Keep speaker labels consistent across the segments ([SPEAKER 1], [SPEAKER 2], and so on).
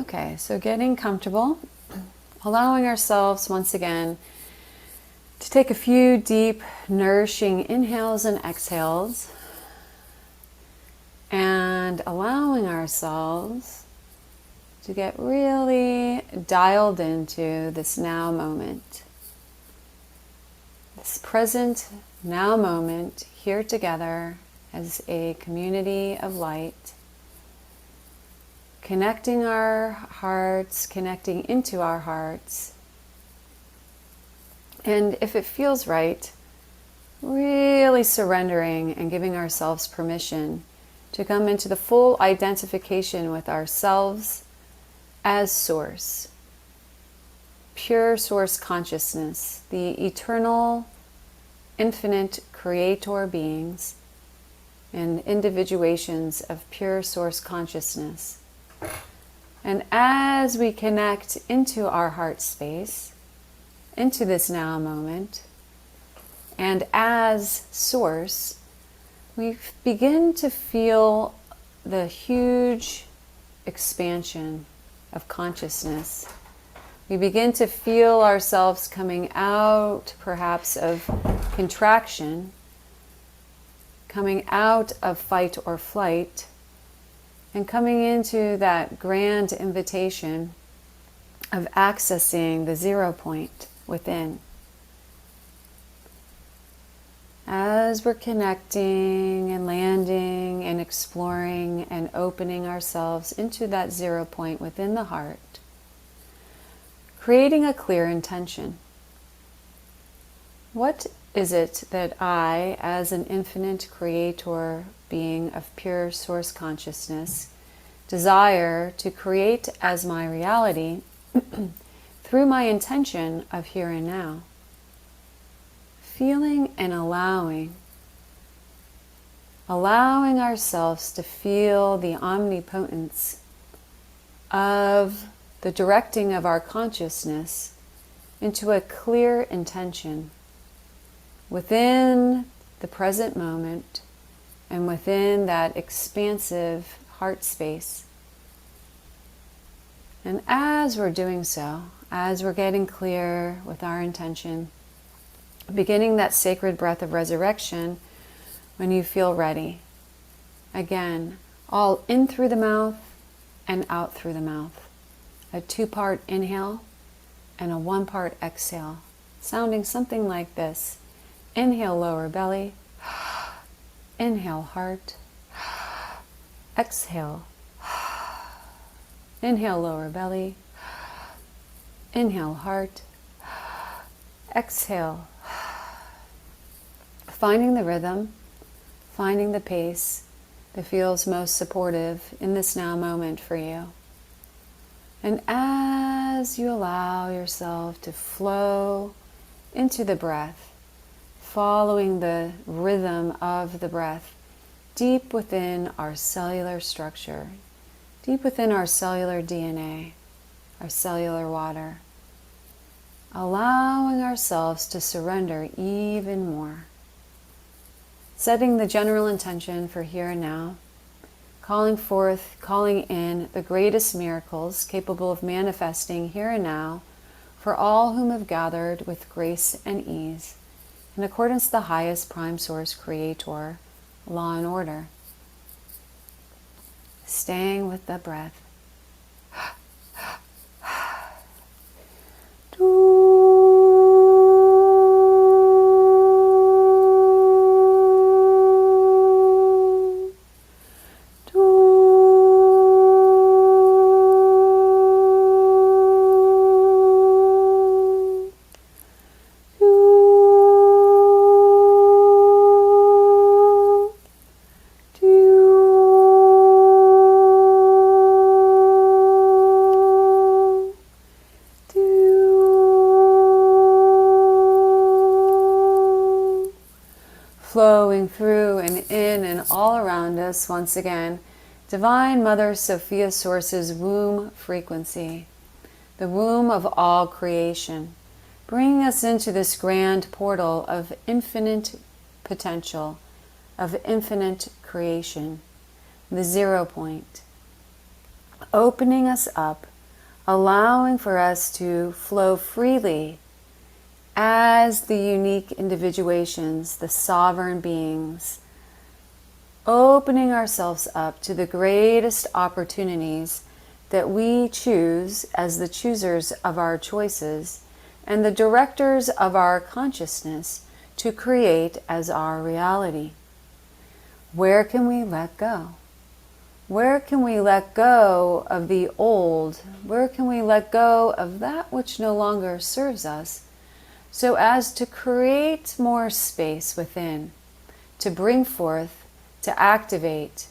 [SPEAKER 1] Okay, so getting comfortable, allowing ourselves once again to take a few deep, nourishing inhales and exhales, and allowing ourselves to get really dialed into this now moment. This present now moment here together as a community of light, connecting our hearts, connecting into our hearts. And if it feels right, really surrendering and giving ourselves permission to come into the full identification with ourselves as Source, pure Source consciousness, the eternal, infinite creator beings and individuations of pure Source consciousness. And as we connect into our heart space, into this now moment, and as Source, we begin to feel the huge expansion of consciousness. We begin to feel ourselves coming out, perhaps, of contraction, coming out of fight or flight, and coming into that grand invitation of accessing the 0 point within. As we're connecting and landing and exploring and opening ourselves into that 0 point within the heart, creating a clear intention. What is it that I, as an infinite creator being of pure Source consciousness, desire to create as my reality through my intention of here and now? Feeling and allowing ourselves to feel the omnipotence of the directing of our consciousness into a clear intention within the present moment and within that expansive heart space. And as we're doing so, as we're getting clear with our intention, beginning that sacred breath of resurrection when you feel ready. Again, all in through the mouth and out through the mouth. A 2-part inhale and a 1-part exhale, sounding something like this. Inhale, lower belly. Inhale, heart. Exhale. Inhale, lower belly. Inhale, heart. Exhale. Finding the rhythm, finding the pace that feels most supportive in this now moment for you. And as you allow yourself to flow into the breath, following the rhythm of the breath, deep within our cellular structure, deep within our cellular DNA, our cellular water, allowing ourselves to surrender even more. Setting the general intention for here and now, calling forth, calling in the greatest miracles capable of manifesting here and now for all whom have gathered with grace and ease, in accordance to the highest prime Source creator, law and order. Staying with the breath. Flowing through and in and all around us, once again, Divine Mother Sophia Source's womb frequency, the womb of all creation, bringing us into this grand portal of infinite potential, of infinite creation, the 0 point, opening us up allowing for us to flow freely as the unique individuations, the sovereign beings, opening ourselves up to the greatest opportunities that we choose as the choosers of our choices and the directors of our consciousness to create as our reality. Where can we let go? Where can we let go of the old? Where can we let go of that which no longer serves us, so as to create more space within, to bring forth, to activate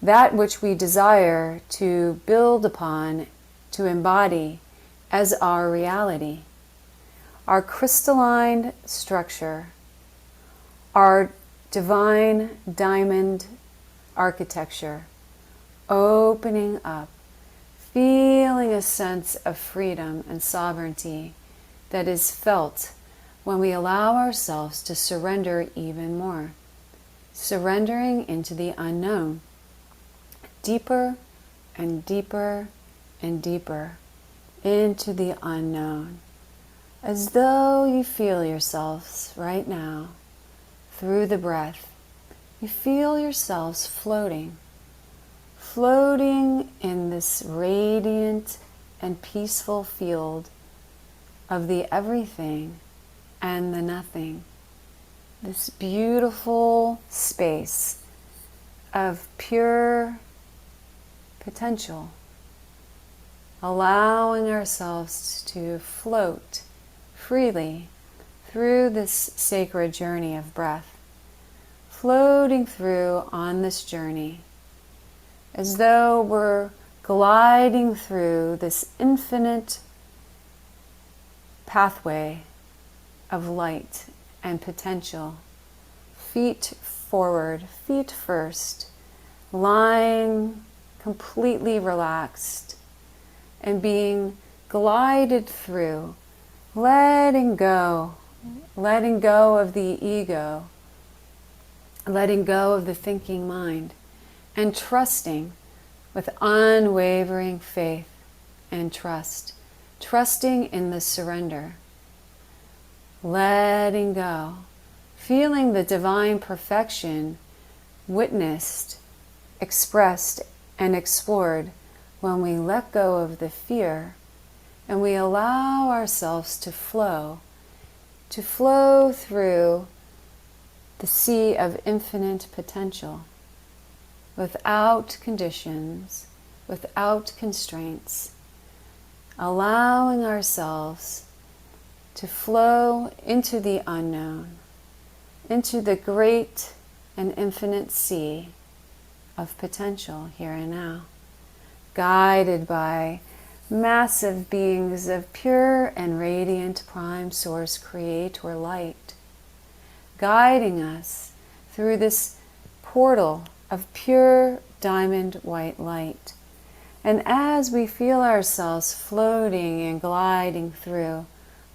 [SPEAKER 1] that which we desire to build upon, to embody as our reality, our crystalline structure, our divine diamond architecture, opening up, feeling a sense of freedom and sovereignty that is felt when we allow ourselves to surrender even more, surrendering into the unknown, deeper and deeper and deeper into the unknown, as though you feel yourselves right now through the breath. You feel yourselves floating in this radiant and peaceful field of the everything and the nothing. This beautiful space of pure potential, allowing ourselves to float freely through this sacred journey of breath, floating through on this journey as though we're gliding through this infinite pathway of light and potential. Feet forward, feet first, lying completely relaxed and being glided through, letting go of the ego, letting go of the thinking mind, and trusting with unwavering faith and trusting in the surrender, letting go, feeling the divine perfection witnessed, expressed, and explored when we let go of the fear and we allow ourselves to flow through the sea of infinite potential, without conditions, without constraints, allowing ourselves to flow into the unknown, into the great and infinite sea of potential here and now, guided by massive beings of pure and radiant prime source creator light, guiding us through this portal of pure diamond white light. And as we feel ourselves floating and gliding through,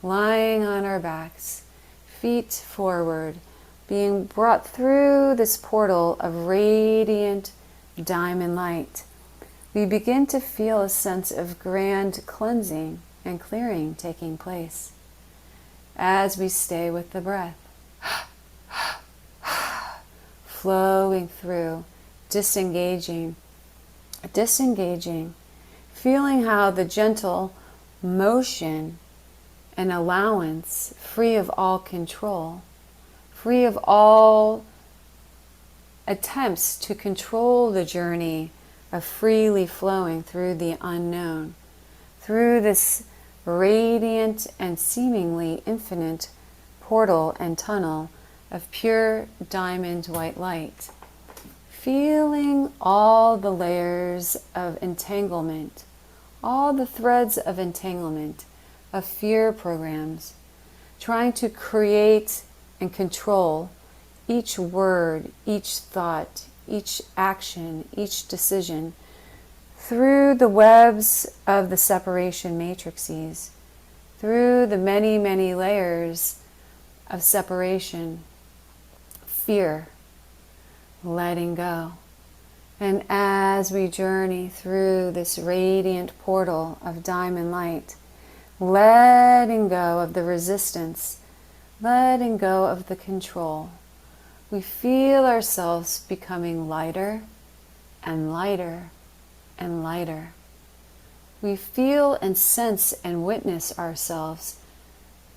[SPEAKER 1] lying on our backs, feet forward, being brought through this portal of radiant diamond light, we begin to feel a sense of grand cleansing and clearing taking place as we stay with the breath, flowing through, disengaging, feeling how the gentle motion and allowance, free of all control, free of all attempts to control the journey of freely flowing through the unknown, through this radiant and seemingly infinite portal and tunnel of pure diamond white light. Feeling all the layers of entanglement, all the threads of entanglement, of fear programs, trying to create and control each word, each thought, each action, each decision, through the webs of the separation matrices, through the many, many layers of separation, fear, letting go. And as as we journey through this radiant portal of diamond light, letting go of the resistance, letting go of the control, we feel ourselves becoming lighter and lighter and lighter. We feel and sense and witness ourselves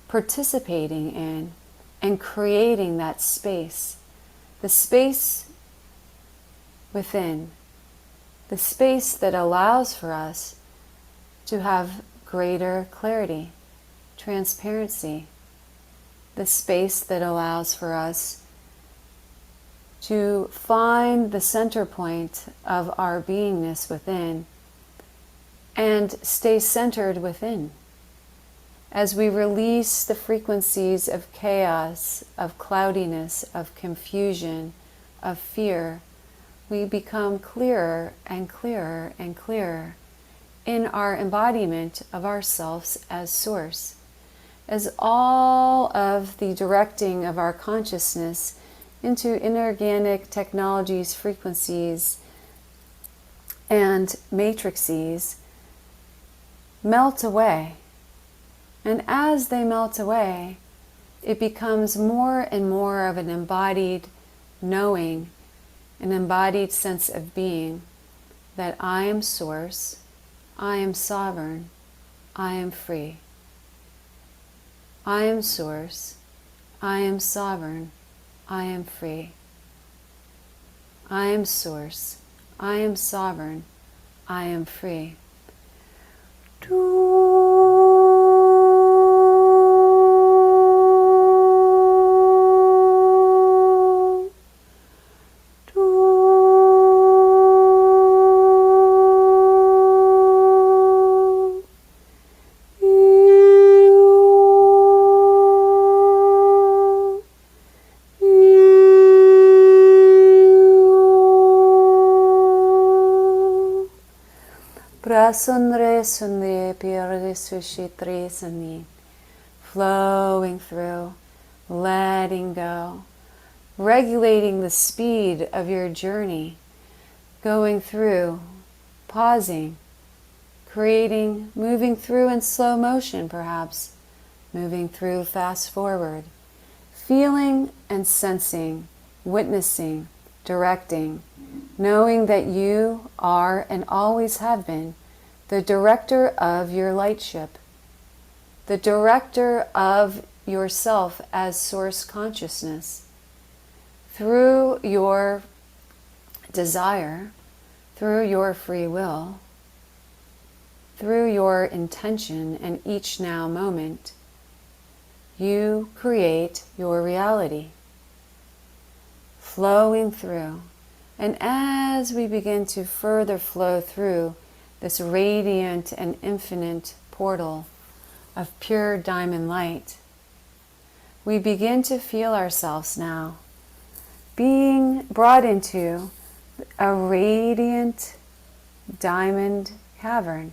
[SPEAKER 1] participating in and creating that space, the space within, the space that allows for us to have greater clarity, transparency, the space that allows for us to find the center point of our beingness within and stay centered within. As we release the frequencies of chaos, of cloudiness, of confusion, of fear, we become clearer and clearer and clearer in our embodiment of ourselves as source. As all of the directing of our consciousness into inorganic technologies, frequencies, and matrices melt away. And as they melt away, it becomes more and more of an embodied knowing, an embodied sense of being that I am source, I am sovereign, I am free. I am source, I am sovereign, I am free. I am source, I am sovereign, I am free. Flowing through, letting go, regulating the speed of your journey, going through, pausing, creating, moving through in slow motion perhaps, moving through fast forward, feeling and sensing, witnessing, directing, knowing that you are and always have been the director of your lightship, the director of yourself as source consciousness. Through your desire, through your free will, through your intention and each now moment, you create your reality. Flowing through. And as we begin to further flow through this radiant and infinite portal of pure diamond light, we begin to feel ourselves now being brought into a radiant diamond cavern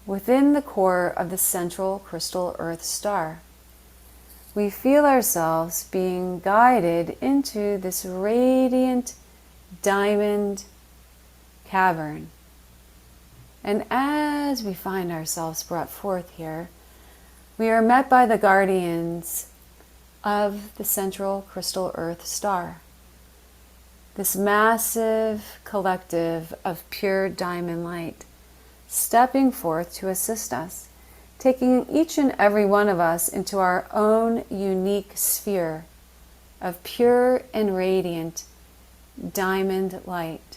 [SPEAKER 1] within the core of the central crystal earth star. We feel ourselves being guided into this radiant diamond cavern. And as we find ourselves brought forth here, we are met by the guardians of the central crystal earth star. This massive collective of pure diamond light stepping forth to assist us, taking each and every one of us into our own unique sphere of pure and radiant diamond light.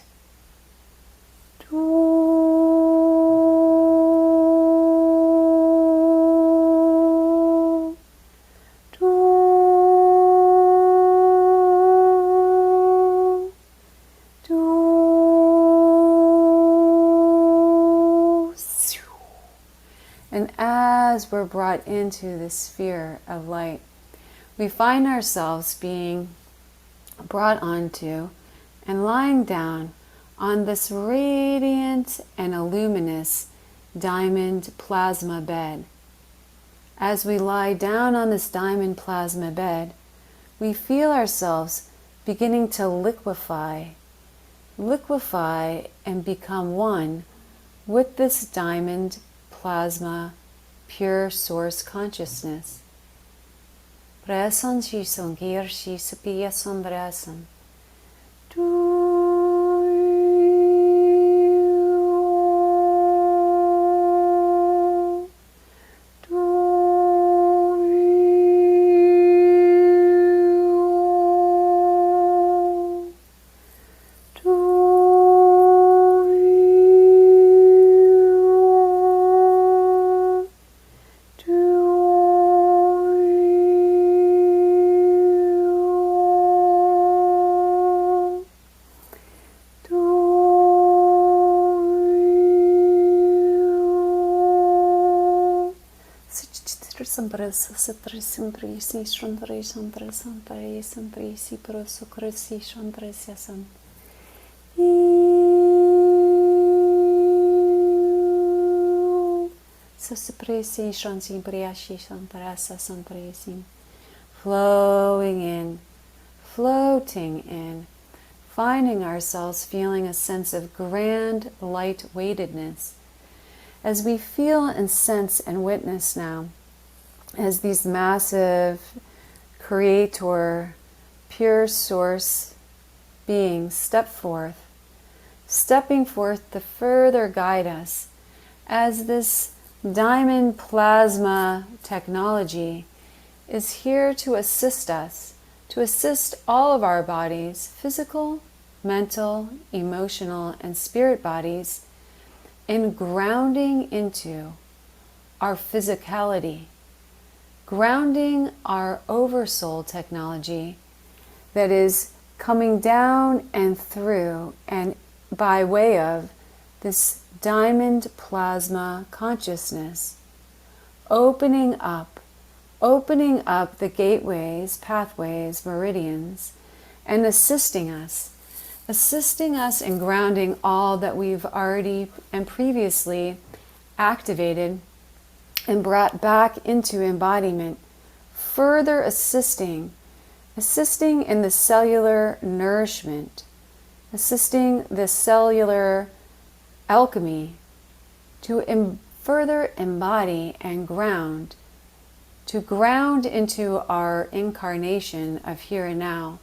[SPEAKER 1] And as we're brought into this sphere of light, we find ourselves being brought onto and lying down on this radiant and luminous diamond plasma bed. As we lie down on this diamond plasma bed, we feel ourselves beginning to liquefy liquefy and become one with this diamond plasma pure source consciousness. Prasan shison gir shisapiya sombrasan. Flowing in, floating in, finding ourselves feeling a sense of grand light-weightedness as we feel and sense and witness now as these massive creator, pure source beings step forth, stepping forth to further guide us as this diamond plasma technology is here to assist us, to assist all of our bodies, physical, mental, emotional, and spirit bodies, in grounding into our physicality, grounding our oversoul technology that is coming down and through and by way of this diamond plasma consciousness, opening up the gateways, pathways, meridians, and assisting us in grounding all that we've already and previously activated and brought back into embodiment, further assisting in the cellular nourishment, assisting the cellular alchemy to further embody and ground, to ground into our incarnation of here and now,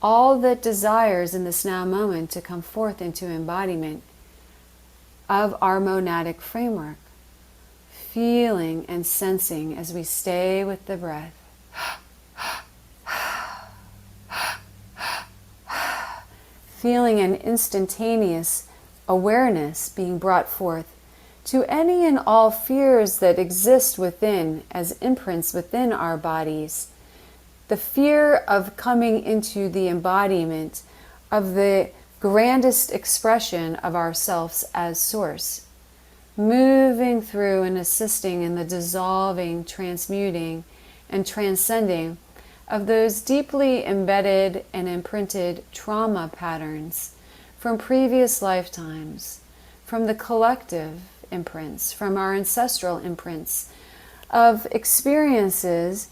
[SPEAKER 1] all that desires in this now moment to come forth into embodiment of our monadic framework, feeling and sensing as we stay with the breath. Feeling an instantaneous awareness being brought forth to any and all fears that exist within as imprints within our bodies. The fear of coming into the embodiment of the grandest expression of ourselves as source, moving through and assisting in the dissolving, transmuting, and transcending of those deeply embedded and imprinted trauma patterns from previous lifetimes, from the collective imprints, from our ancestral imprints of experiences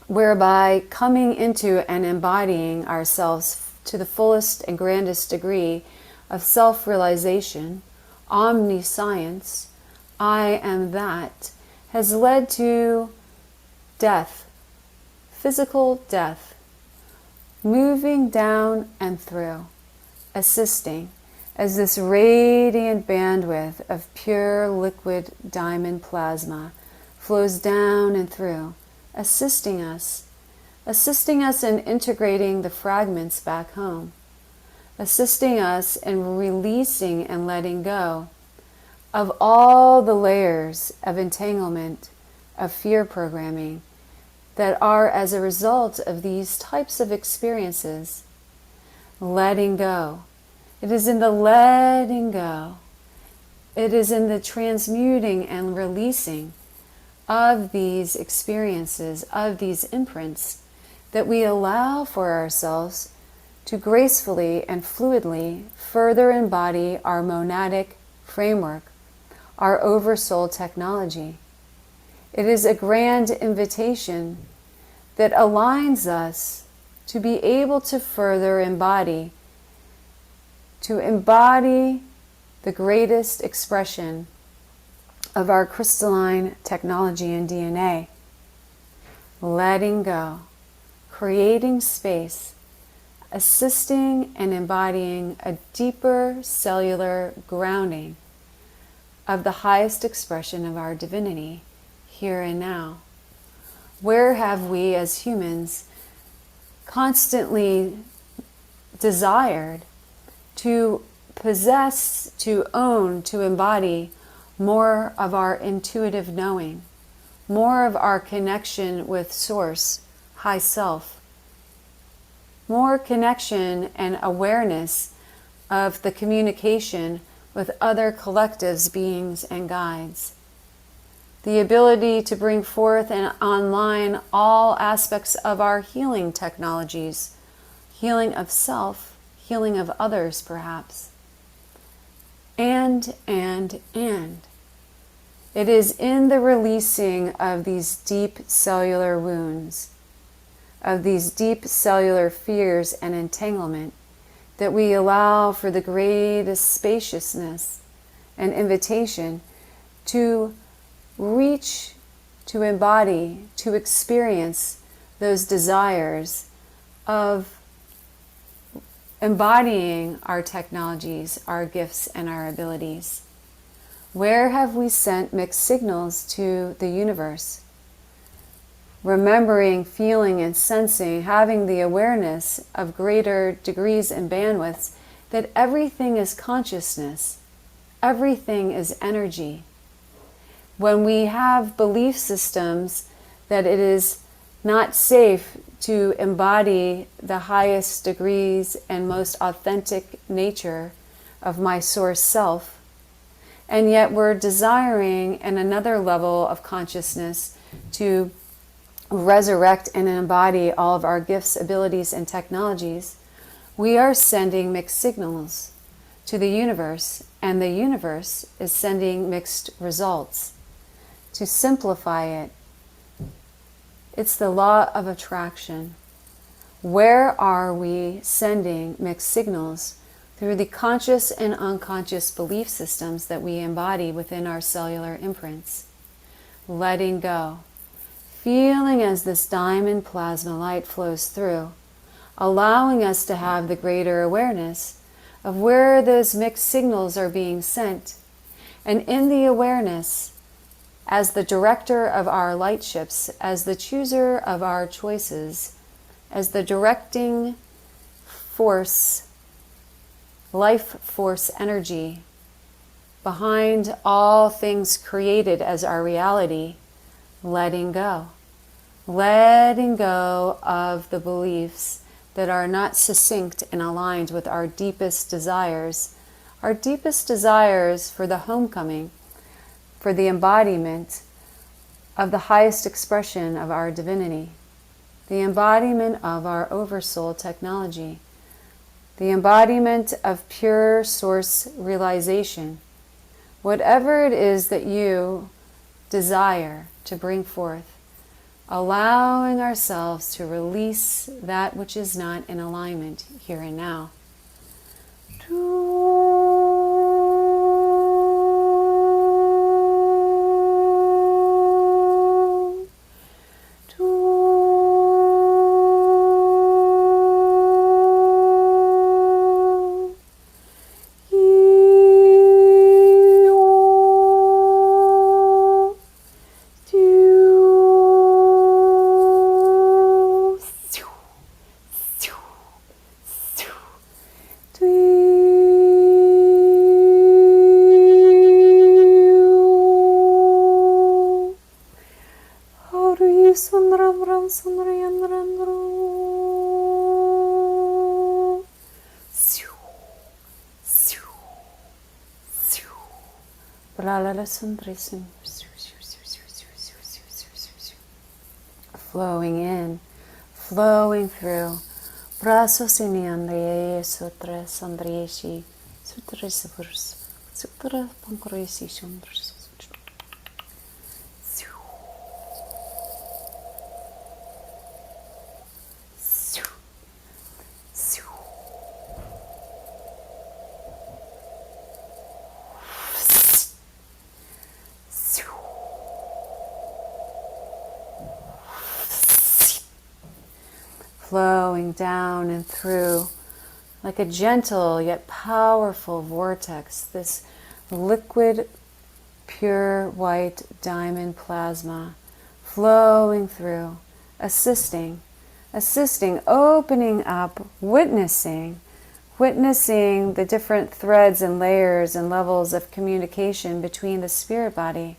[SPEAKER 1] whereby coming into and embodying ourselves to the fullest and grandest degree of self-realization, omniscience, I am that, has led to death, physical death, moving down and through, assisting as this radiant bandwidth of pure liquid diamond plasma flows down and through, assisting us in integrating the fragments back home, assisting us in releasing and letting go of all the layers of entanglement, of fear programming that are as a result of these types of experiences. Letting go. It is in the letting go. It is in the transmuting and releasing of these experiences, of these imprints, that we allow for ourselves to gracefully and fluidly further embody our monadic framework, our oversoul technology. It is a grand invitation that aligns us to be able to further embody to embody the greatest expression of our crystalline technology and DNA. Letting go, creating space, assisting and embodying a deeper cellular grounding of the highest expression of our divinity here and now. Where have we as humans constantly desired to possess, to own, to embody more of our intuitive knowing, more of our connection with Source, High Self, more connection and awareness of the communication with other collectives, beings, and guides. The ability to bring forth and online all aspects of our healing technologies, healing of self, healing of others perhaps. And. It is in the releasing of these deep cellular wounds, of these deep cellular fears and entanglement, that we allow for the greatest spaciousness and invitation to reach, to embody, to experience those desires of embodying our technologies, our gifts, and our abilities. Where have we sent mixed signals to the universe? Remembering, feeling, and sensing, having the awareness of greater degrees and bandwidths that everything is consciousness, everything is energy. When we have belief systems that it is not safe to embody the highest degrees and most authentic nature of my Source Self, and yet we're desiring in another level of consciousness to resurrect and embody all of our gifts, abilities, and technologies, we are sending mixed signals to the universe, and the universe is sending mixed results. To simplify it, it's the law of attraction. Where are we sending mixed signals? Through the conscious and unconscious belief systems that we embody within our cellular imprints. Letting go. Feeling as this diamond plasma light flows through, allowing us to have the greater awareness of where those mixed signals are being sent. And in the awareness, as the director of our light ships, as the chooser of our choices, as the directing force, life force energy behind all things created as our reality, letting go. Letting go of the beliefs that are not succinct and aligned with our deepest desires for the homecoming, for the embodiment of the highest expression of our divinity, the embodiment of our oversoul technology, the embodiment of pure Source realization. Whatever it is that you desire to bring forth, allowing ourselves to release that which is not in alignment here and now. Flowing in, flowing through. Brazos in Andrea Sutra Sandrieshi Sutra Sivurs Sutra Pankresi Shundras. flowing down and through like a gentle yet powerful vortex, this liquid, pure white diamond plasma flowing through, assisting, opening up, witnessing the different threads and layers and levels of communication between the spirit body,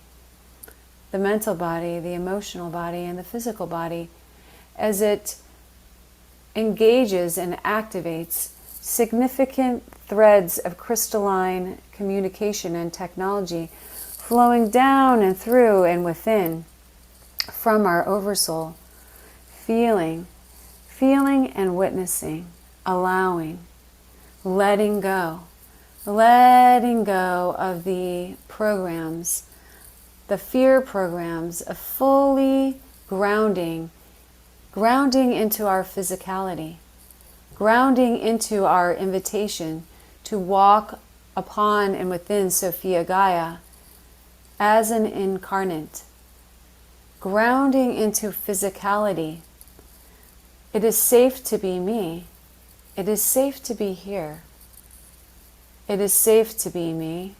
[SPEAKER 1] the mental body, the emotional body, and the physical body, as it engages and activates significant threads of crystalline communication and technology flowing down and through and within from our oversoul, feeling and witnessing, allowing, letting go of the programs, the fear programs of fully grounding into our physicality, grounding into our invitation to walk upon and within Sophia Gaia as an incarnate, grounding into physicality. It is safe to be me. It is safe to be here. It is safe to be me.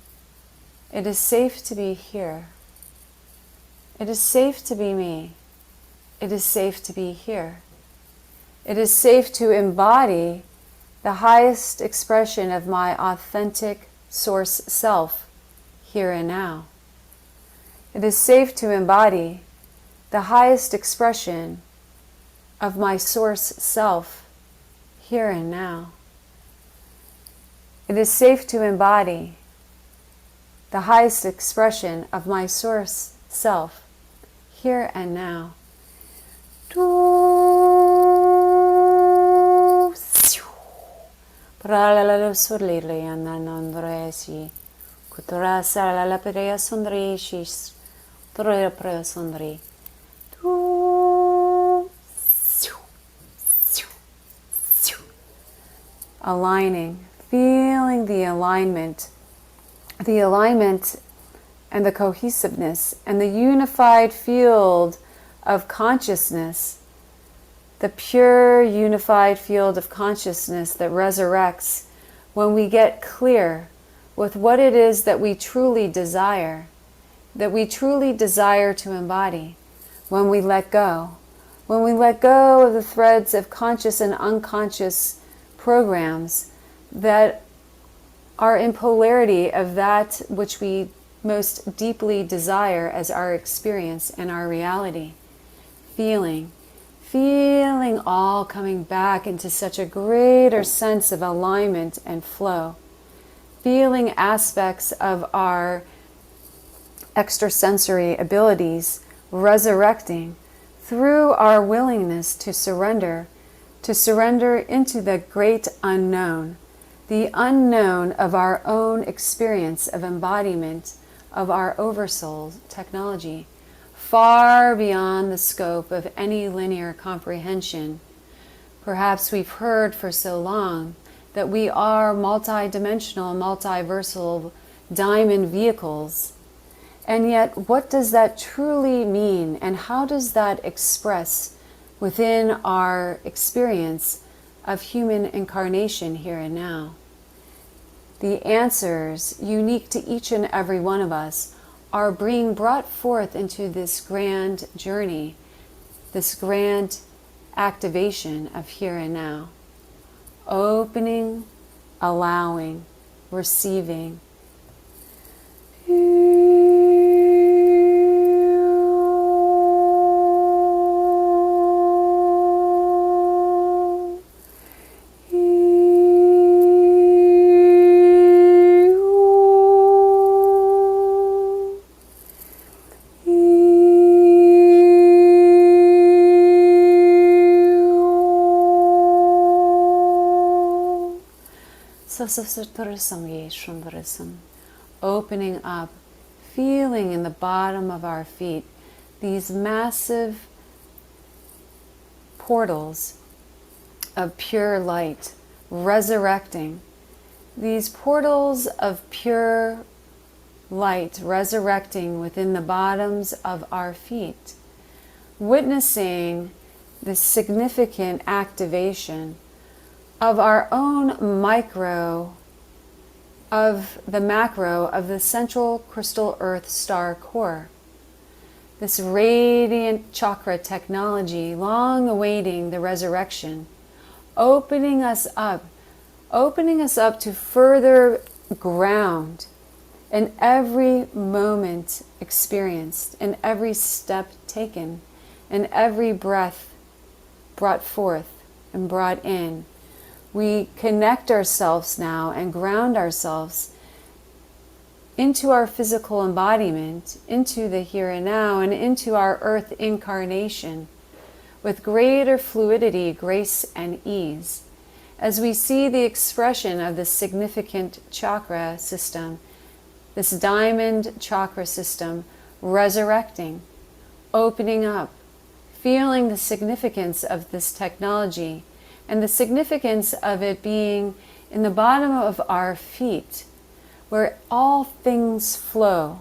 [SPEAKER 1] It is safe to be here. It is safe to be me. It is safe to be here. It is safe to embody the highest expression of my authentic source self here and now. It is safe to embody the highest expression of my source self here and now. It is safe to embody the highest expression of my source self here and now. Aligning, feeling the alignment and the cohesiveness and the unified field of consciousness, the pure unified field of consciousness that resurrects when we get clear with what it is that we truly desire to embody, when we let go of the threads of conscious and unconscious programs that are in polarity of that which we most deeply desire as our experience and our reality. Feeling all coming back into such a greater sense of alignment and flow. Feeling aspects of our extrasensory abilities resurrecting through our willingness to surrender into the great unknown, the unknown of our own experience of embodiment of our oversoul technology, far beyond the scope of any linear comprehension. Perhaps we've heard for so long that we are multidimensional, multiversal diamond vehicles. And yet, what does that truly mean, and how does that express within our experience of human incarnation here and now? The answers, unique to each and every one of us, are being brought forth into this grand journey, this grand activation of here and now. Opening, allowing, receiving. Opening up, feeling in the bottom of our feet these massive portals of pure light resurrecting. These portals of pure light resurrecting within the bottoms of our feet, witnessing this significant activation of our own micro, of the macro, of the central crystal earth star core. This radiant chakra technology, long awaiting the resurrection, opening us up to further ground in every moment experienced, in every step taken, in every breath brought forth and brought in. We connect ourselves now and ground ourselves into our physical embodiment, into the here and now, and into our earth incarnation with greater fluidity, grace, and ease, as we see the expression of the significant chakra system, this diamond chakra system, resurrecting, opening up, feeling the significance of this technology and the significance of it being in the bottom of our feet, where all things flow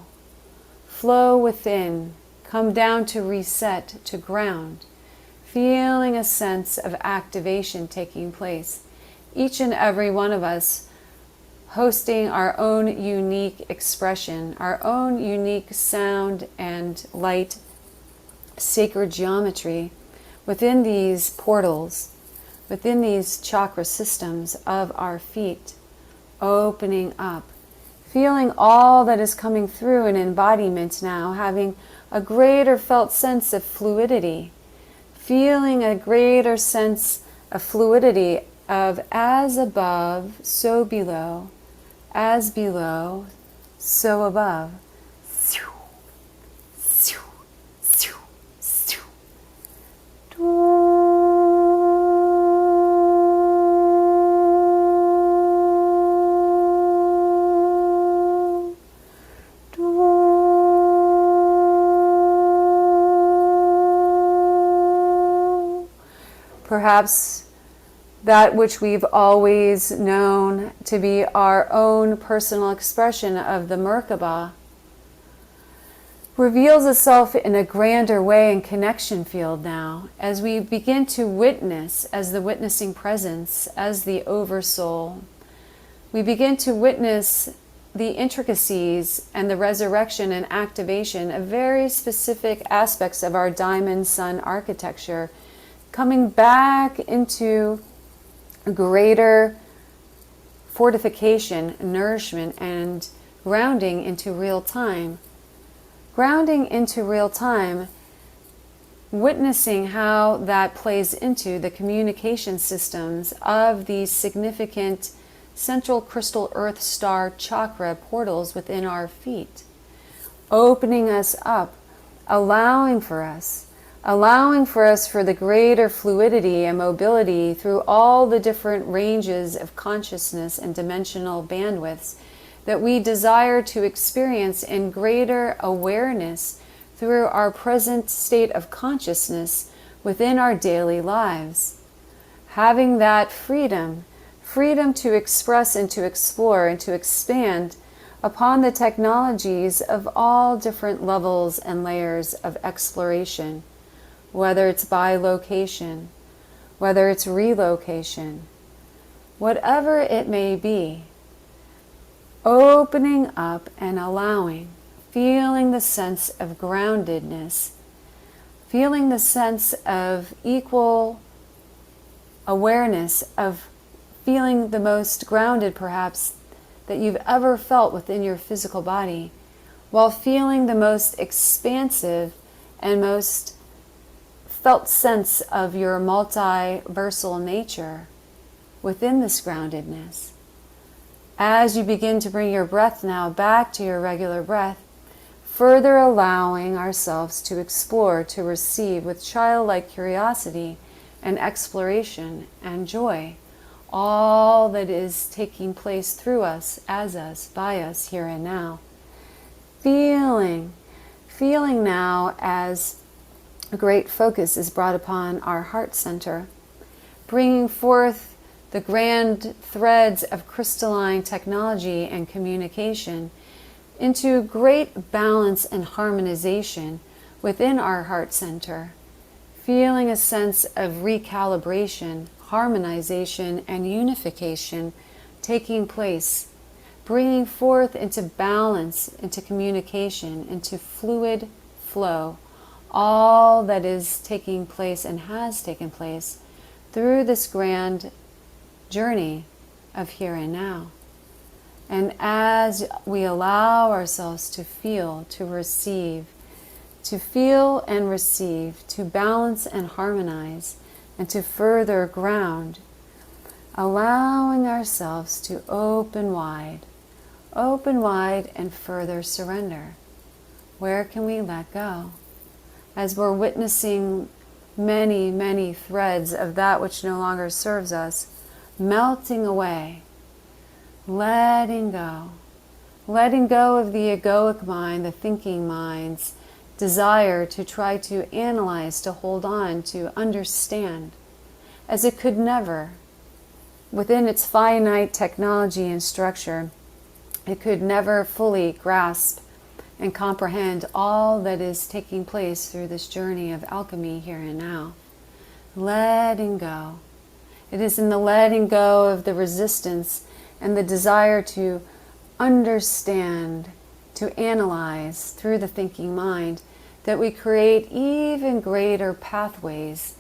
[SPEAKER 1] within, come down to reset, to ground, feeling a sense of activation taking place. Each and every one of us hosting our own unique expression, our own unique sound and light, sacred geometry within these portals, within these chakra systems of our feet, opening up, feeling all that is coming through in embodiment now, having a greater felt sense of fluidity, feeling a greater sense of fluidity of as above, so below, as below, so above. Perhaps that which we've always known to be our own personal expression of the Merkaba reveals itself in a grander way in connection field now, as we begin to witness, as the witnessing presence, as the oversoul. We begin to witness the intricacies and the resurrection and activation of very specific aspects of our diamond sun architecture, coming back into greater fortification, nourishment, and grounding into real time. Grounding into real time, witnessing how that plays into the communication systems of these significant central crystal earth star chakra portals within our feet, opening us up, allowing for us for the greater fluidity and mobility through all the different ranges of consciousness and dimensional bandwidths that we desire to experience in greater awareness through our present state of consciousness within our daily lives. Having that freedom to express and to explore and to expand upon the technologies of all different levels and layers of exploration, whether it's by location, whether it's relocation, whatever it may be, opening up and allowing, feeling the sense of groundedness, feeling the sense of equal awareness, of feeling the most grounded perhaps that you've ever felt within your physical body, while feeling the most expansive and most felt sense of your multiversal nature within this groundedness. As you begin to bring your breath now back to your regular breath, further allowing ourselves to explore, to receive with childlike curiosity and exploration and joy all that is taking place through us, as us, by us, here and now. Feeling now as a great focus is brought upon our heart center, bringing forth the grand threads of crystalline technology and communication into great balance and harmonization within our heart center, feeling a sense of recalibration, harmonization, and unification taking place, bringing forth into balance, into communication, into fluid flow, all that is taking place and has taken place through this grand journey of here and now. And as we allow ourselves to feel, to receive, to feel and receive, to balance and harmonize, and to further ground, allowing ourselves to open wide and further surrender. Where can we let go? As we're witnessing many, many threads of that which no longer serves us melting away, letting go of the egoic mind, the thinking mind's desire to try to analyze, to hold on, to understand, as it could never, within its finite technology and structure, it could never fully grasp and comprehend all that is taking place through this journey of alchemy here and now. Letting go. It is in the letting go of the resistance and the desire to understand, to analyze through the thinking mind, that we create even greater pathways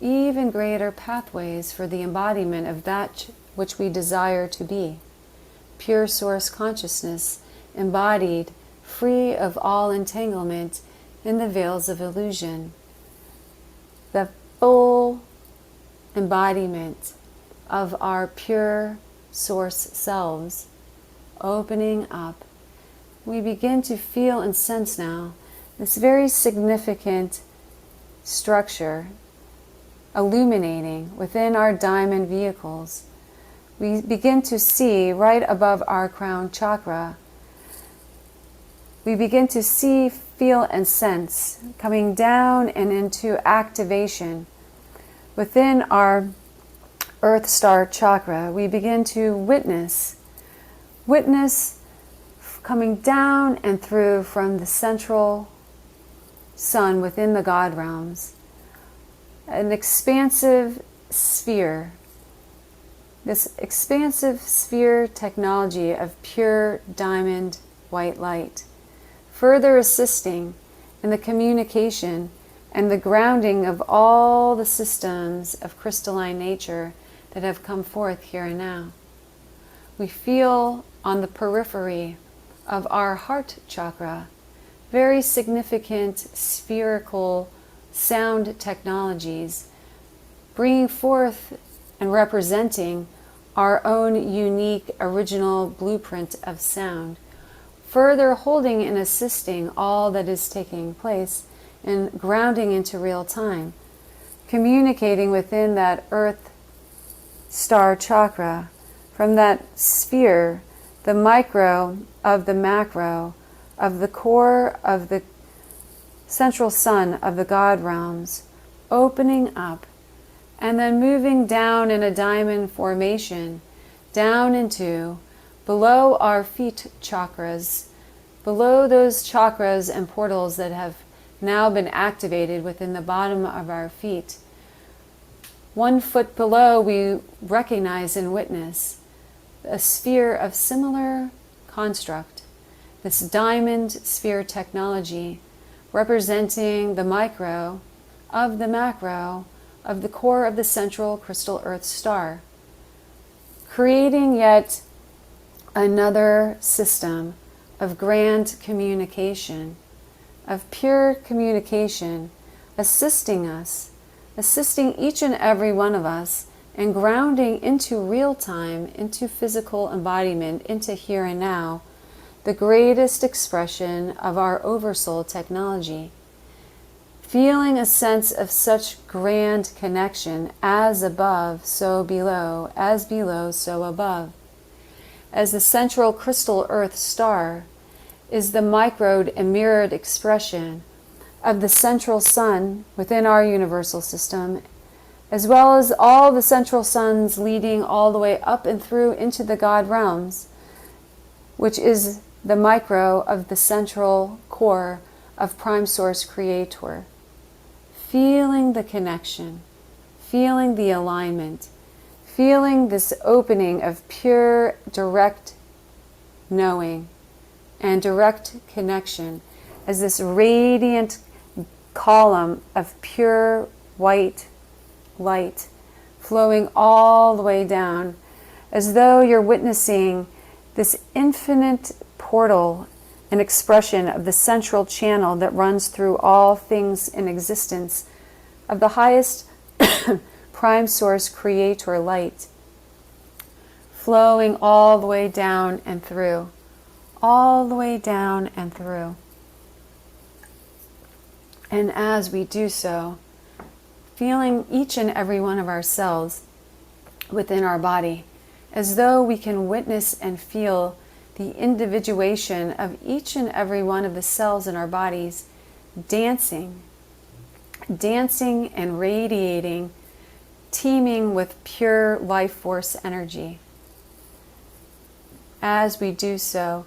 [SPEAKER 1] for the embodiment of that which we desire to be. Pure source consciousness, embodied, free of all entanglement in the veils of illusion. The full embodiment of our pure source selves opening up. We begin to feel and sense now this very significant structure illuminating within our diamond vehicles. We begin to see right above our crown chakra. We begin to see, feel, and sense coming down and into activation within our Earth Star chakra. We begin to witness coming down and through from the central sun within the God realms, an expansive sphere. This expansive sphere technology of pure diamond white light, further assisting in the communication and the grounding of all the systems of crystalline nature that have come forth here and now. We feel on the periphery of our heart chakra very significant spherical sound technologies, bringing forth and representing our own unique original blueprint of sound, further holding and assisting all that is taking place and grounding into real time, communicating within that Earth Star chakra, from that sphere, the micro of the macro, of the core of the central sun of the God realms, opening up, and then moving down in a diamond formation, down into below our feet chakras, below those chakras and portals that have now been activated within the bottom of our feet. 1 foot below, we recognize and witness a sphere of similar construct, this diamond sphere technology, representing the micro of the macro of the core of the central crystal Earth star, creating yet another system of grand communication, of pure communication, assisting us, assisting each and every one of us, and grounding into real time, into physical embodiment, into here and now, the greatest expression of our oversoul technology. Feeling a sense of such grand connection, as above, so below, as below, so above. As the central crystal Earth star is the microed and mirrored expression of the central sun within our universal system, as well as all the central suns leading all the way up and through into the God realms, which is the micro of the central core of Prime Source Creator. feeling the connection, feeling the alignment, feeling this opening of pure, direct knowing and direct connection as this radiant column of pure white light flowing all the way down, as though you're witnessing this infinite portal, an expression of the central channel that runs through all things in existence, of the highest prime source creator light, flowing all the way down and through, all the way down and through. And as we do so, feeling each and every one of our cells within our body, as though we can witness and feel the individuation of each and every one of the cells in our bodies dancing and radiating, teeming with pure life force energy. As we do so,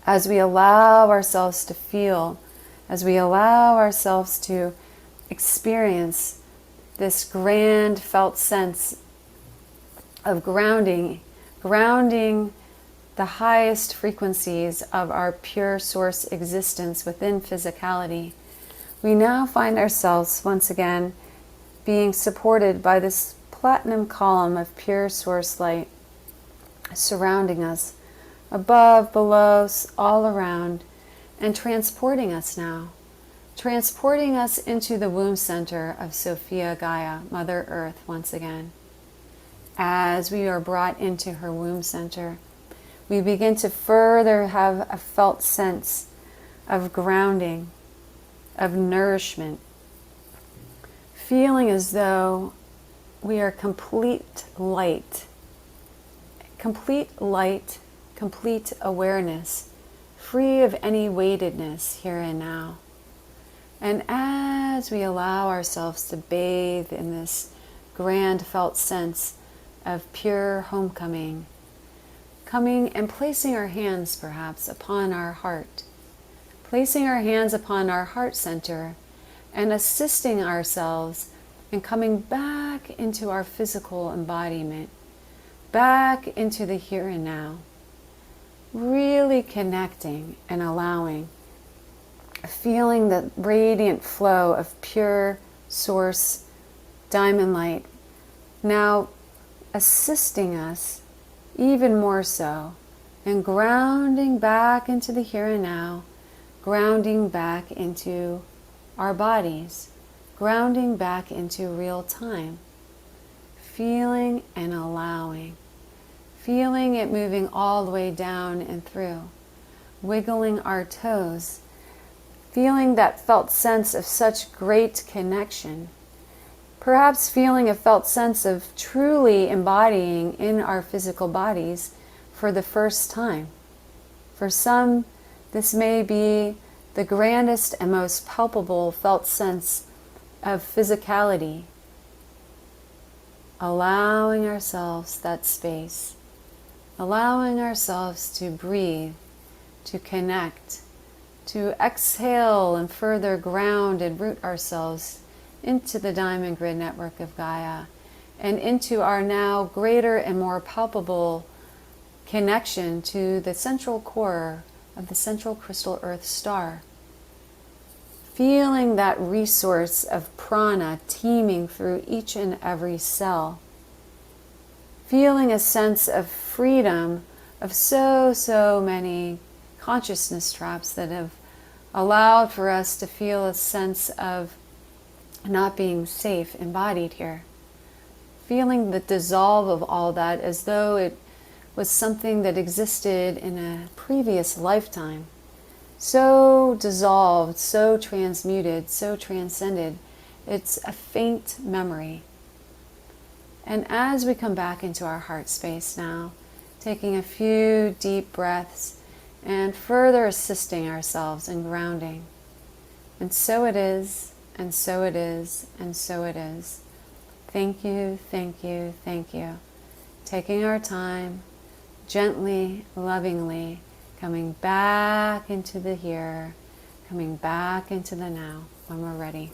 [SPEAKER 1] as we allow ourselves to feel, as we allow ourselves to experience this grand felt sense of grounding the highest frequencies of our pure source existence within physicality, we now find ourselves once again being supported by this platinum column of pure source light surrounding us, above, below, all around, and transporting us now, transporting us into the womb center of Sophia Gaia, Mother Earth, once again. As we are brought into her womb center, we begin to further have a felt sense of grounding, of nourishment, feeling as though we are complete light, complete awareness, free of any weightedness here and now. And as we allow ourselves to bathe in this grand felt sense of pure homecoming, coming and placing our hands perhaps upon our heart, placing our hands upon our heart center and assisting ourselves in coming back into our physical embodiment, back into the here and now, really connecting and allowing, feeling the radiant flow of pure source diamond light now assisting us even more so in grounding back into the here and now, grounding back into our bodies, grounding back into real time, feeling and allowing, feeling it moving all the way down and through, wiggling our toes, feeling that felt sense of such great connection, perhaps feeling a felt sense of truly embodying in our physical bodies for the first time. For some, this may be the grandest and most palpable felt sense of physicality, allowing ourselves that space, allowing ourselves to breathe, to connect, to exhale and further ground and root ourselves into the diamond grid network of Gaia and into our now greater and more palpable connection to the central core of the central crystal earth star. Feeling that resource of prana teeming through each and every cell. Feeling a sense of freedom of so many consciousness traps that have allowed for us to feel a sense of not being safe embodied here. Feeling the dissolve of all that as though it was something that existed in a previous lifetime. So dissolved, so transmuted, so transcended, it's a faint memory. And as we come back into our heart space now, taking a few deep breaths and further assisting ourselves in grounding. And so it is, and so it is, and so it is. Thank you, thank you, thank you. Taking our time, gently, lovingly, coming back into the here, Coming back into the now when we're ready.